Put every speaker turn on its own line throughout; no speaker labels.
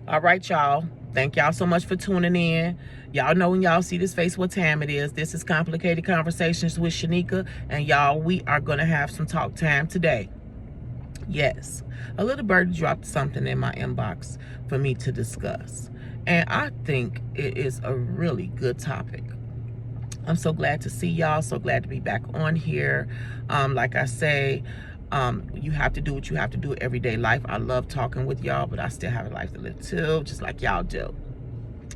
All right, y'all. Thank y'all so much for tuning in. Y'all know when y'all see this face what time it is. This is Complicated Conversations with Shanika. And y'all, we are going to have some talk time today. Yes, a little birdie dropped something in my inbox for me to discuss. And I think it is a really good topic. I'm so glad to see y'all. So glad to be back on here. Like I say, you have to do what you have to do in everyday life. I love talking with y'all, but I still have a life to live too, just like y'all do.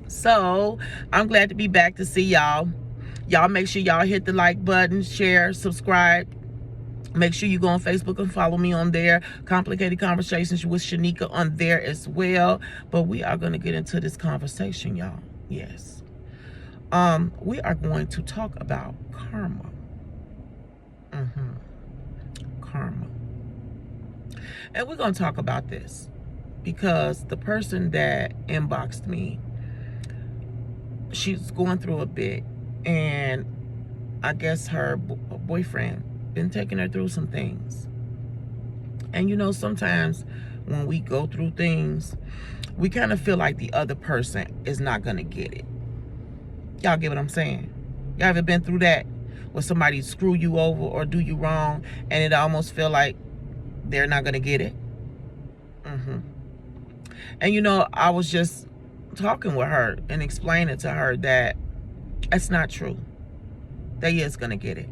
So I'm glad to be back to see y'all. Y'all make sure y'all hit the like button, share, subscribe. Make sure you go on Facebook and follow me on there. Complicated Conversations with Shanika on there as well. But we are going to get into this conversation, y'all. Yes. We are going to talk about karma. Karma. And we're going to talk about this because the person that inboxed me, she's going through a bit, and I guess her boyfriend been taking her through some things. And you know, sometimes when we go through things, we kind of feel like the other person is not going to get it. Y'all get what I'm saying? Y'all ever been through that? Where somebody screw you over or do you wrong, and it almost feel like they're not going to get it? And you know, I was just talking with her and explaining to her that it's not true. They is going to get it.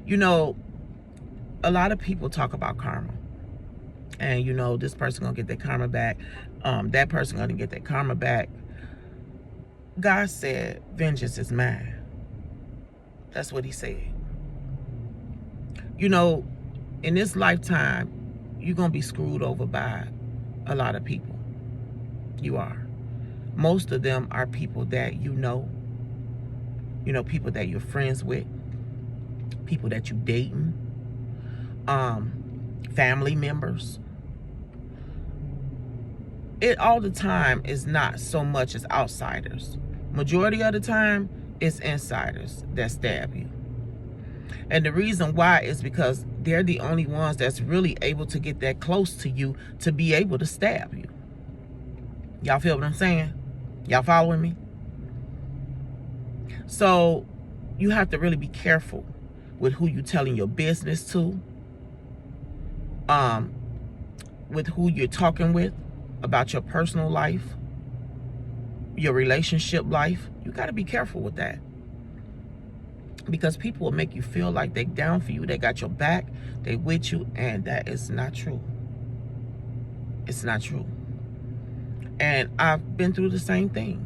You know, a lot of people talk about karma. And you know, this person going to get their karma back. That person going to get their karma back. God said, vengeance is mine. That's what he said. You know, in this lifetime, you're going to be screwed over by a lot of people. You are. Most of them are people that you know, people that you're friends with, people that you dating, family members. It all the time is not so much as outsiders. Majority of the time, it's insiders that stab you. And the reason why is because they're the only ones that's really able to get that close to you to be able to stab you. Y'all feel what I'm saying? Y'all following me? So you have to really be careful with who you telling your business to, with who you're talking with about your personal life, your relationship life. You got to be careful with that. Because people will make you feel like they down for you. They got your back. They with you. And that is not true. It's not true. And I've been through the same thing.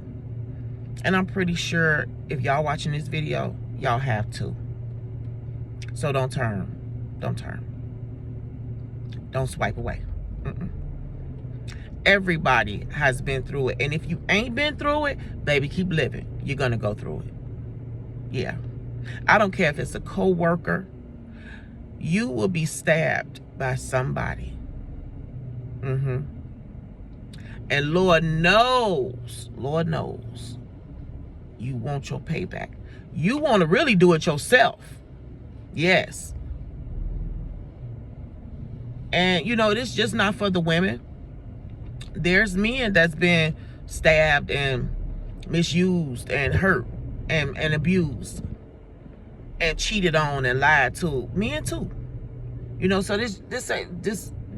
And I'm pretty sure if y'all watching this video, y'all have too. So don't turn. Don't turn. Don't swipe away. Everybody has been through it. And if you ain't been through it, baby, keep living. You're going to go through it. Yeah. I don't care if it's a co-worker. You will be stabbed by somebody. And Lord knows, you want your payback. You want to really do it yourself. Yes. And you know, this just not for the women. There's men that's been stabbed and misused and hurt and abused and cheated on and lied to. Men too. You know, so this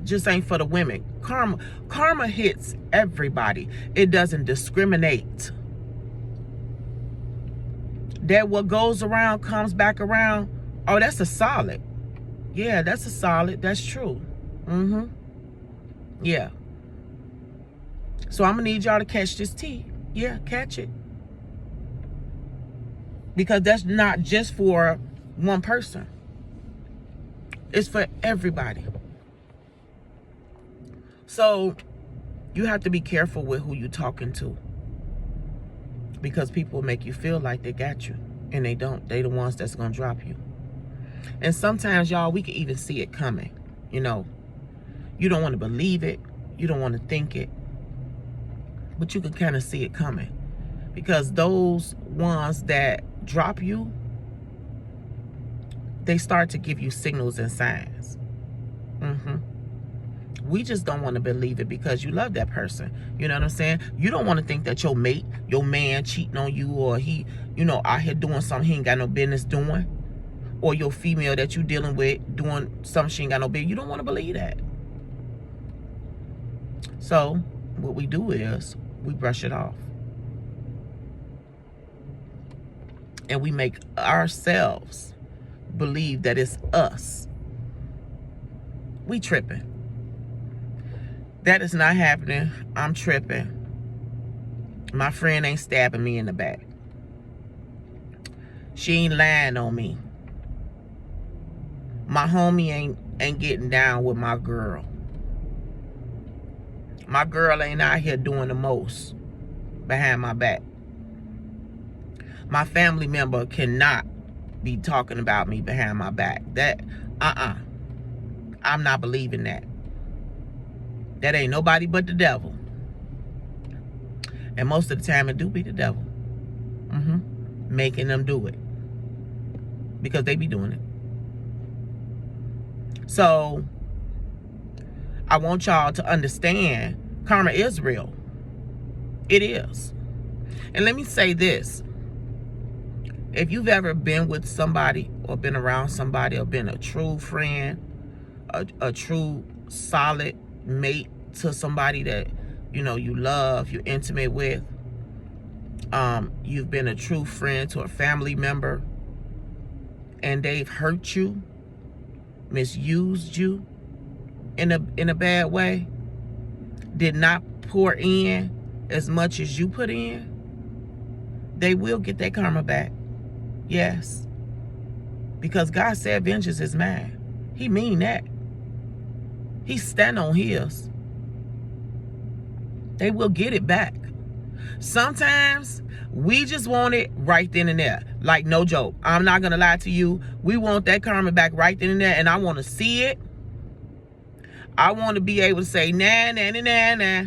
just ain't for the women. Karma hits everybody. It doesn't discriminate. That what goes around comes back around. Oh, that's a solid. Yeah, that's a solid. That's true. Yeah. So I'm gonna need y'all to catch this tea. Yeah, catch it. Because that's not just for one person. It's for everybody. So you have to be careful with who you're talking to. Because people make you feel like they got you. And they don't. They the ones that's gonna drop you. And sometimes, y'all, we can even see it coming. You know, you don't want to believe it. You don't want to think it. But you can kind of see it coming. Because those ones that drop you, they start to give you signals and signs. We just don't want to believe it because you love that person. You know what I'm saying? You don't want to think that your mate, your man cheating on you, or he, out here doing something he ain't got no business doing, or your female that you dealing with doing something she ain't got no business. You don't want to believe that. So what we do is we brush it off. And we make ourselves believe that it's us. We tripping. That is not happening. I'm tripping. My friend ain't stabbing me in the back. She ain't lying on me. My homie ain't getting down with my girl. My girl ain't out here doing the most behind my back. My family member cannot be talking about me behind my back. That, I'm not believing that. That ain't nobody but the devil. And most of the time it do be the devil. Making them do it. Because they be doing it. So, I want y'all to understand karma is real. It is. And let me say this. If you've ever been with somebody or been around somebody or been a true friend, a true solid mate to somebody that you love, you're intimate with, you've been a true friend to a family member, and they've hurt you, misused you in a bad way, did not pour in as much as you put in, they will get their karma back. Yes. Because God said vengeance is mine. He mean that. He stand on his. They will get it back. Sometimes we just want it right then and there. Like, no joke. I'm not going to lie to you. We want that karma back right then and there. And I want to see it. I want to be able to say, nah, nah, nah, nah, nah.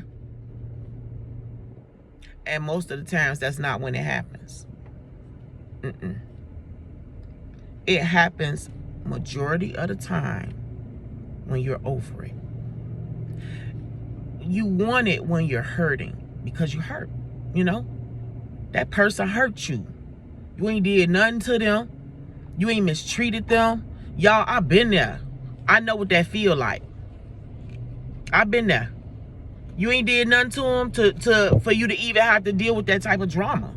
And most of the times, that's not when it happens. It happens majority of the time when you're over it. You want it when you're hurting because you hurt, That person hurt you. You ain't did nothing to them. You ain't mistreated them. Y'all, I've been there. I know what that feel like. I've been there. You ain't did nothing to them for you to even have to deal with that type of drama.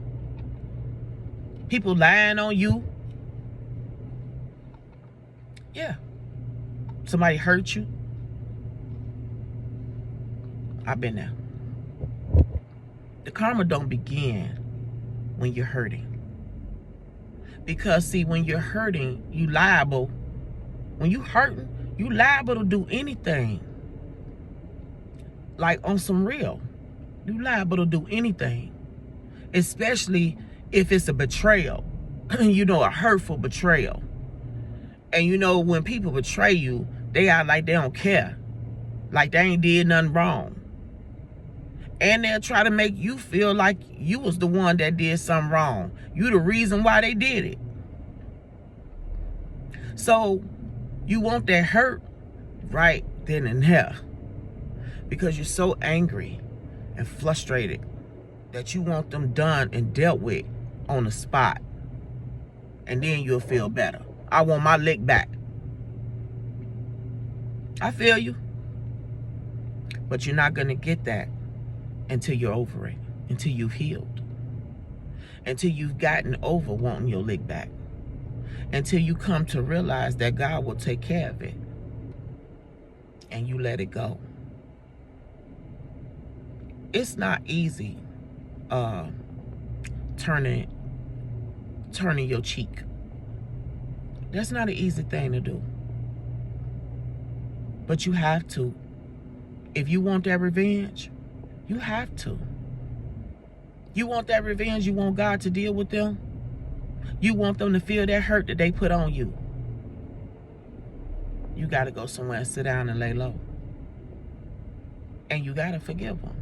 People lying on you. Yeah. Somebody hurt you. I've been there. The karma don't begin when you're hurting. Because see, when you're hurting, you liable. When you hurting, you liable to do anything. Like on some real. You liable to do anything. Especially if it's a betrayal. A hurtful betrayal. And when people betray you, they act like they don't care. Like they ain't did nothing wrong. And they'll try to make you feel like you was the one that did something wrong. You the reason why they did it. So you want that hurt right then and there. Because you're so angry and frustrated that you want them done and dealt with on the spot. And then you'll feel better. I want my lick back. I feel you. But you're not going to get that until you're over it. Until you've healed. Until you've gotten over wanting your lick back. Until you come to realize that God will take care of it. And you let it go. It's not easy turning your cheek. That's not an easy thing to do. But you have to. If you want that revenge, you have to. You want that revenge, you want God to deal with them. You want them to feel that hurt that they put on you. You got to go somewhere and sit down and lay low. And you got to forgive them.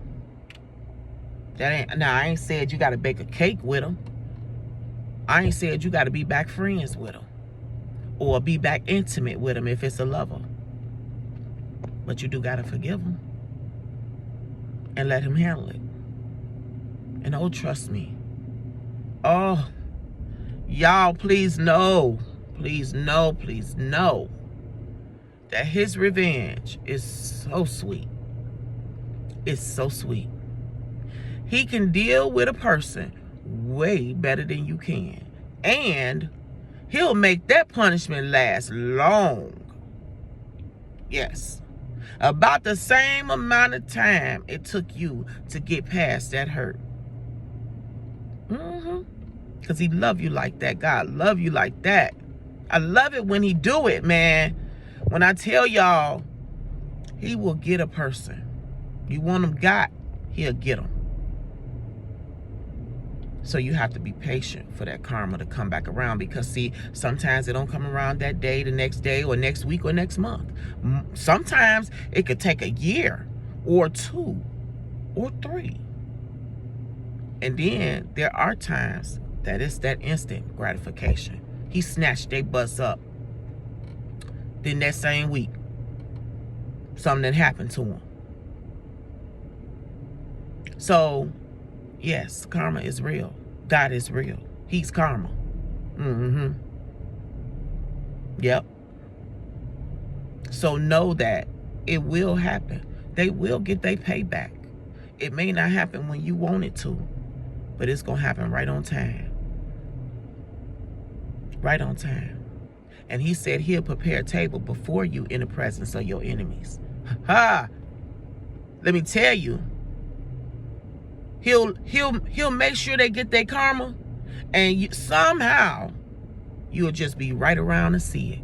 I ain't said you got to bake a cake with them. I ain't said you got to be back friends with them. Or be back intimate with them if it's a lover. But you do got to forgive him and let him handle it. And oh, trust me. Oh, y'all, please know that his revenge is so sweet. It's so sweet. He can deal with a person way better than you can. And he'll make that punishment last long. Yes. About the same amount of time it took you to get past that hurt. Because he love you like that. God love you like that. I love it when he do it, man. When I tell y'all, he will get a person. You want him got, he'll get them. So you have to be patient for that karma to come back around, because see, sometimes it don't come around that day, the next day, or next week, or next month. Sometimes it could take a year or 2 or 3. And then there are times that it's that instant gratification. He snatched their butts up. Then that same week, something happened to him. So, yes, karma is real. God is real. He's karma. Yep. So know that it will happen. They will get their payback. It may not happen when you want it to, but it's going to happen right on time. Right on time. And he said he'll prepare a table before you in the presence of your enemies. Ha! Let me tell you. He'll make sure they get their karma, and somehow you'll just be right around to see it.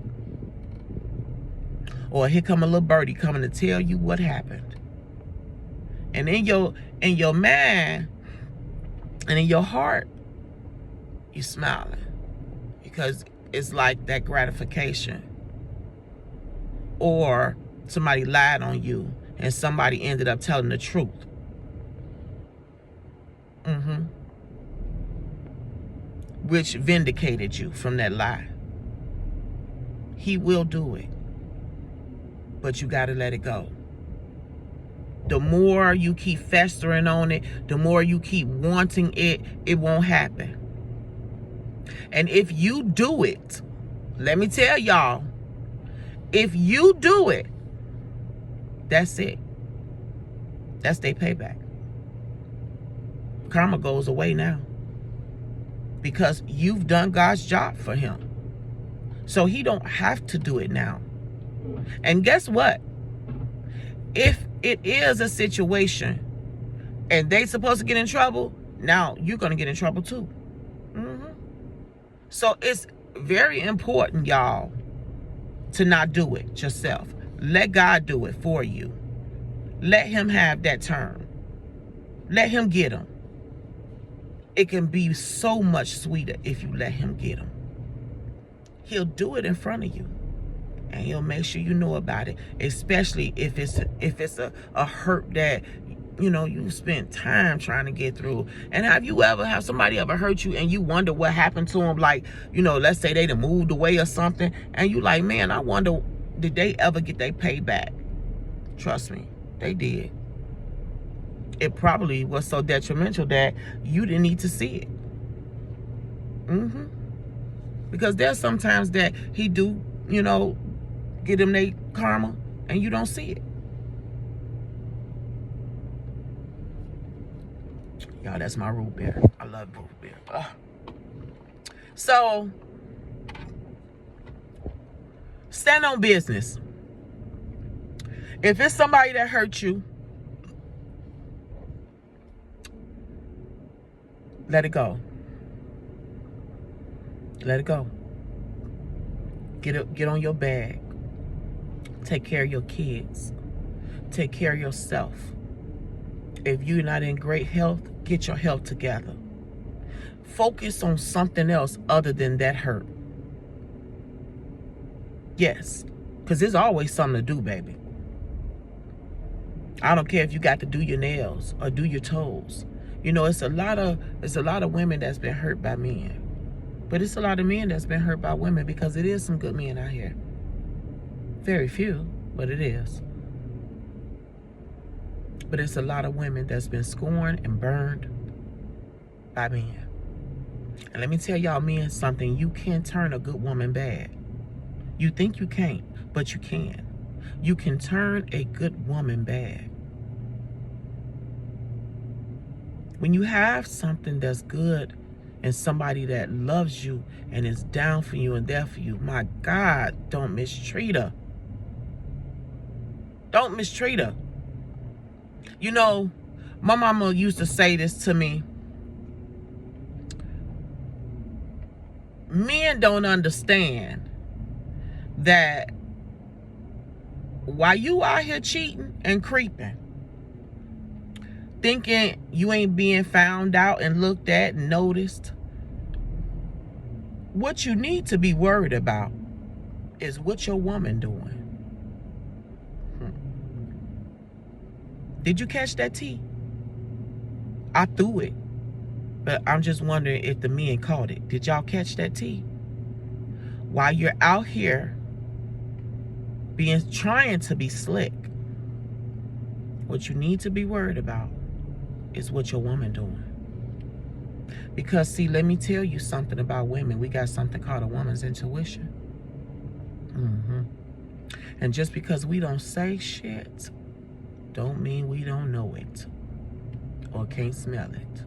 Or here come a little birdie coming to tell you what happened. And in your mind and in your heart, you're smiling, because it's like that gratification. Or somebody lied on you and somebody ended up telling the truth. Which vindicated you from that lie. He will do it, but you got to let it go. The more you keep festering on it, the more you keep wanting it, it won't happen. And if you do it, let me tell y'all, if you do it, that's it. That's their payback. Karma goes away now, because you've done God's job for him. So he don't have to do it now. And guess what? If it is a situation and they supposed to get in trouble, now you're going to get in trouble too. So it's very important, y'all, to not do it yourself. Let God do it for you. Let him have that turn. Let him get him. It can be so much sweeter if you let him get him. He'll do it in front of you, and he'll make sure you know about it, especially if it's a hurt that you spent time trying to get through. And have somebody ever hurt you and you wonder what happened to them? Like, let's say they done moved away or something, and you like, man, I wonder, did they ever get their payback? Trust me, they did. It probably was so detrimental that you didn't need to see it. Because there's sometimes that he do, get them their karma, and you don't see it. Y'all, that's my root beer. I love root beer. So, stand on business. If it's somebody that hurt you, let it go. Let it go. Get on your bag. Take care of your kids. Take care of yourself. If you're not in great health, get your health together. Focus on something else other than that hurt. Yes, because there's always something to do, baby. I don't care if you got to do your nails or do your toes. It's a lot of women that's been hurt by men. But it's a lot of men that's been hurt by women, because it is some good men out here. Very few, but it is. But it's a lot of women that's been scorned and burned by men. And let me tell y'all men something. You can turn a good woman bad. You think you can't, but you can. You can turn a good woman bad. When you have something that's good and somebody that loves you and is down for you and there for you, my God, don't mistreat her. Don't mistreat her. You know, my mama used to say this to me. Men don't understand that while you out here cheating and creeping, thinking you ain't being found out and looked at and noticed, what you need to be worried about is what your woman doing. Did you catch that tea? I threw it. But I'm just wondering if the men caught it. Did y'all catch that tea? While you're out here trying to be slick, what you need to be worried about is what your woman doing. Because see, let me tell you something about women. We got something called a woman's intuition. And just because we don't say shit, don't mean we don't know it or can't smell it.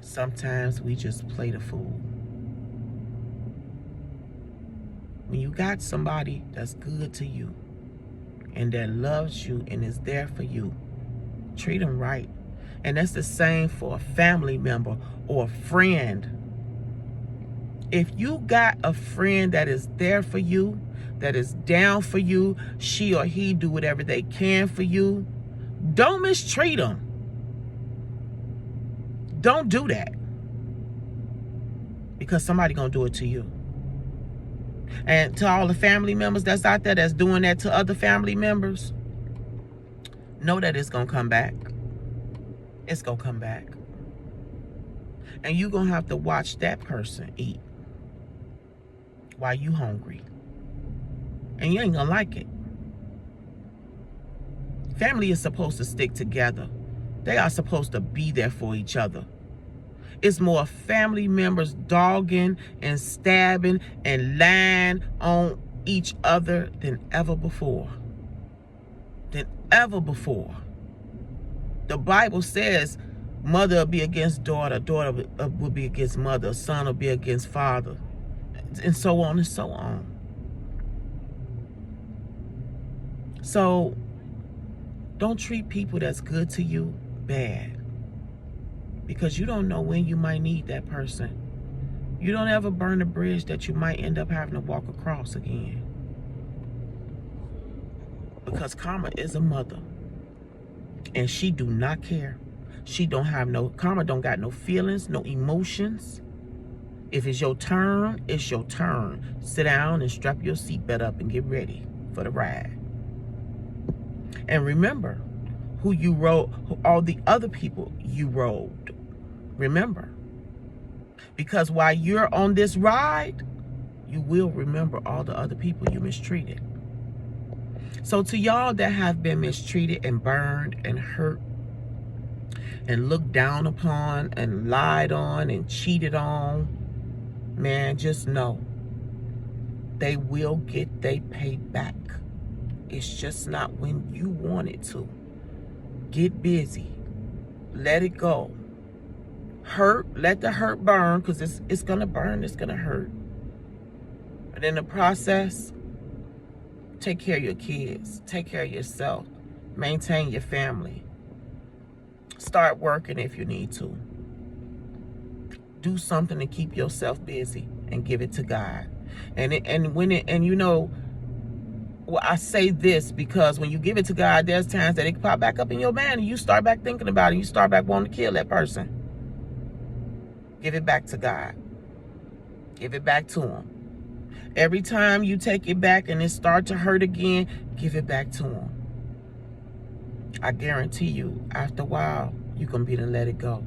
Sometimes we just play the fool. When you got somebody that's good to you and that loves you and is there for you, treat them right. And that's the same for a family member or a friend. If you got a friend that is there for you, that is down for you, she or he do whatever they can for you, don't mistreat them. Don't do that. Because somebody gonna do it to you. And to all the family members that's out there that's doing that to other family members, know that it's gonna come back. It's gonna come back. And you gonna have to watch that person eat while you hungry. And you ain't gonna like it. Family is supposed to stick together. They are supposed to be there for each other. It's more family members dogging and stabbing and lying on each other than ever before. Than ever before. The Bible says mother will be against daughter, daughter will be against mother, son will be against father, and so on and so on. So don't treat people that's good to you bad, because you don't know when you might need that person. You don't ever burn a bridge that you might end up having to walk across again. Because karma is a mother, and she do not care. She don't have no, karma don't got no feelings, no emotions. If it's your turn, it's your turn. Sit down and strap your seatbelt up and get ready for the ride. And remember who you rode, all the other people you rode. Remember. Because while you're on this ride, you will remember all the other people you mistreated. So to y'all that have been mistreated and burned and hurt and looked down upon and lied on and cheated on, man, just know they will get their pay back. It's just not when you want it to. Get busy. Let it go. Hurt, let the hurt burn, because it's going to burn, it's going to hurt. But in the process, take care of your kids. Take care of yourself. Maintain your family. Start working if you need to. Do something to keep yourself busy and give it to God. And you know, well, I say this because when you give it to God, there's times that it can pop back up in your mind and you start back thinking about it. You start back wanting to kill that person. Give it back to God. Give it back to him. Every time you take it back and it starts to hurt again, give it back to him. I guarantee you, after a while, you're going to be to let it go.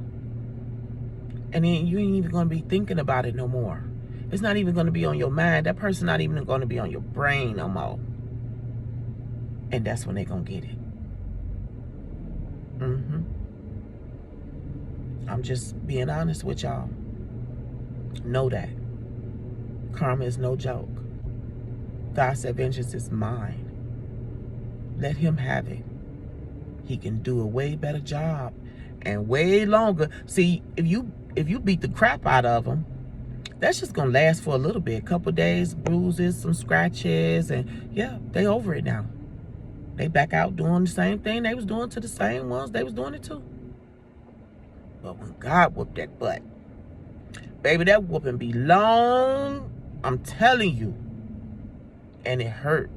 And then you ain't even going to be thinking about it no more. It's not even going to be on your mind. That person not even going to be on your brain no more. And that's when they're going to get it. Mm-hmm. I'm just being honest with y'all. Know that. Karma is no joke. God said, vengeance is mine. Let him have it. He can do a way better job and way longer. See, if you beat the crap out of him, that's just gonna last for a little bit. A couple days, bruises, some scratches, and yeah, they over it now. They back out doing the same thing they was doing to the same ones they was doing it to. But when God whooped that butt, baby, that whooping be long, I'm telling you. And it hurt.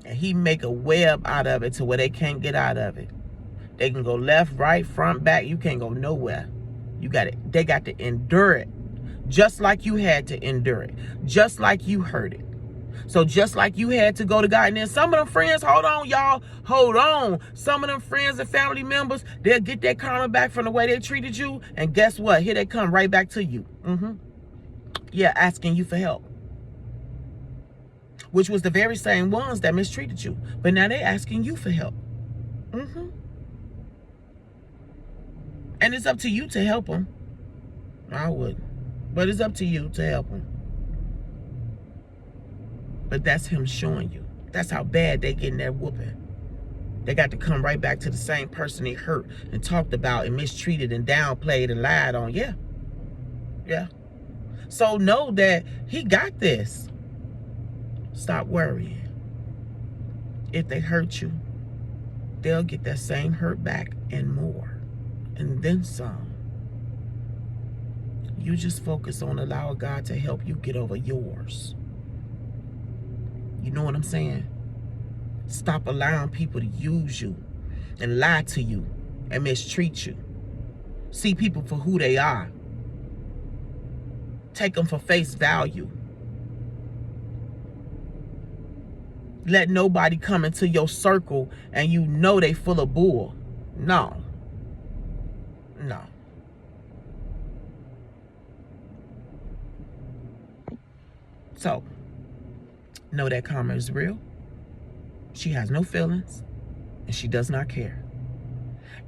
And he make a web out of it to where they can't get out of it. They can go left, right, front, back. You can't go nowhere. You got it. They got to endure it. Just like you had to endure it. Just like you heard it. So just like you had to go to God. And then some of them friends, hold on, y'all. Hold on. Some of them friends and family members, they'll get that karma back from the way they treated you. And guess what? Here they come right back to you. Yeah, asking you for help. Which was the very same ones that mistreated you. But now they're asking you for help. And it's up to you to help them. I wouldn't. But it's up to you to help them. But that's him showing you. That's how bad they getting that whooping. They got to come right back to the same person they hurt and talked about and mistreated and downplayed and lied on. Yeah. Yeah. So know that he got this. Stop worrying. If they hurt you, they'll get that same hurt back and more. And then some. You just focus on allowing God to help you get over yours. You know what I'm saying? Stop allowing people to use you and lie to you and mistreat you. See people for who they are. Take them for face value. Let nobody come into your circle and you know they full of bull. No. No. So, know that karma is real. She has no feelings and she does not care.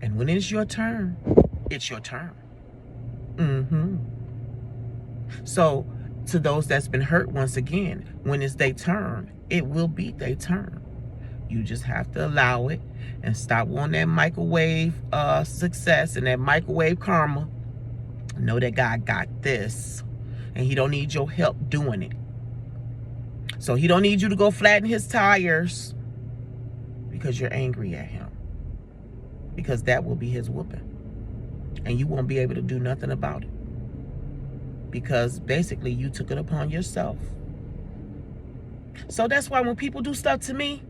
And when it's your turn, it's your turn. So, to those that's been hurt, once again, when it's their turn, it will be their turn. You just have to allow it and stop wanting that microwave success and that microwave karma. Know that God got this and he don't need your help doing it. So he don't need you to go flatten his tires because you're angry at him. Because that will be his whooping. And you won't be able to do nothing about it. Because basically you took it upon yourself. So that's why when people do stuff to me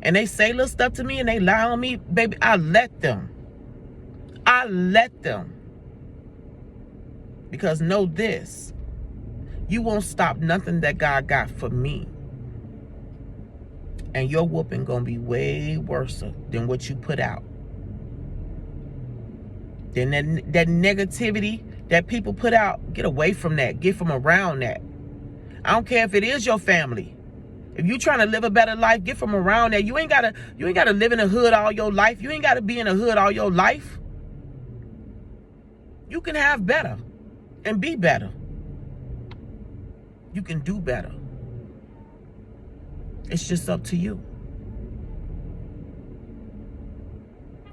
and they say little stuff to me and they lie on me, baby, I let them. I let them. Because know this. You won't stop nothing that God got for me. And your whooping gonna be way worse than what you put out. Then that negativity that people put out, get away from that. Get from around that. I don't care if it is your family. If you trying to live a better life, get from around that. You ain't gotta live in a hood all your life. You ain't gotta be in a hood all your life. You can have better and be better. You can do better. It's just up to you.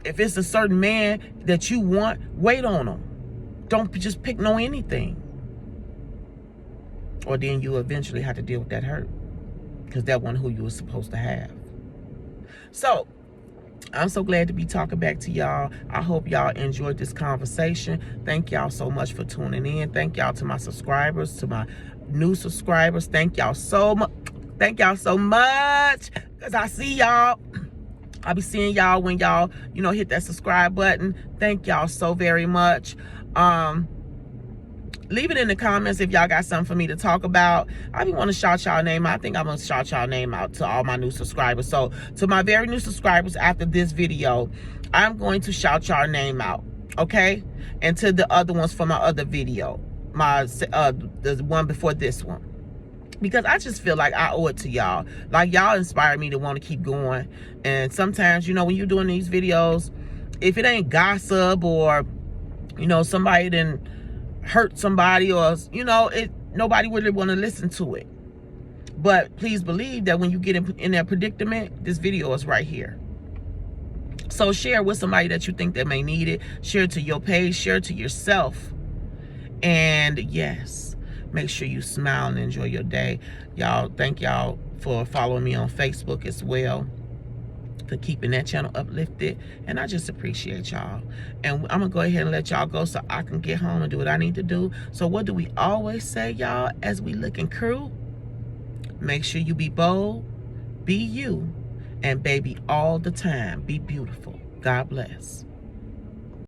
If it's a certain man that you want, wait on him. Don't just pick no anything. Or then you eventually have to deal with that hurt. Because that wasn't who you were supposed to have. So, I'm so glad to be talking back to y'all. I hope y'all enjoyed this conversation. Thank y'all so much for tuning in. Thank y'all to my subscribers, to my new subscribers. Thank y'all so much. Thank y'all so much. Because I see y'all. I'll be seeing y'all when y'all, hit that subscribe button. Thank y'all so very much. Leave it in the comments if y'all got something for me to talk about. I be want to shout y'all name out. I think I'm going to shout y'all name out to all my new subscribers. So to my very new subscribers after this video, I'm going to shout y'all name out. Okay? And to the other ones for my other video. The one before this one. because I just feel like I owe it to y'all. Like, y'all inspire me to want to keep going. And sometimes, you know, when you're doing these videos, if it ain't gossip or, you know, somebody didn't hurt somebody, or, you know, nobody really want to listen to it. But please believe that when you get in that predicament, this video is right here. So share with somebody that you think that may need it. Share it to your page, share it to yourself. And yes, make sure you smile and enjoy your day. Y'all, thank y'all for following me on Facebook as well, for keeping that channel uplifted. And I just appreciate y'all. And I'm gonna go ahead and let y'all go so I can get home and do what I need to do. So what do we always say, y'all, as we looking crew? Make sure you be bold, be you, and baby, all the time, be beautiful. God bless.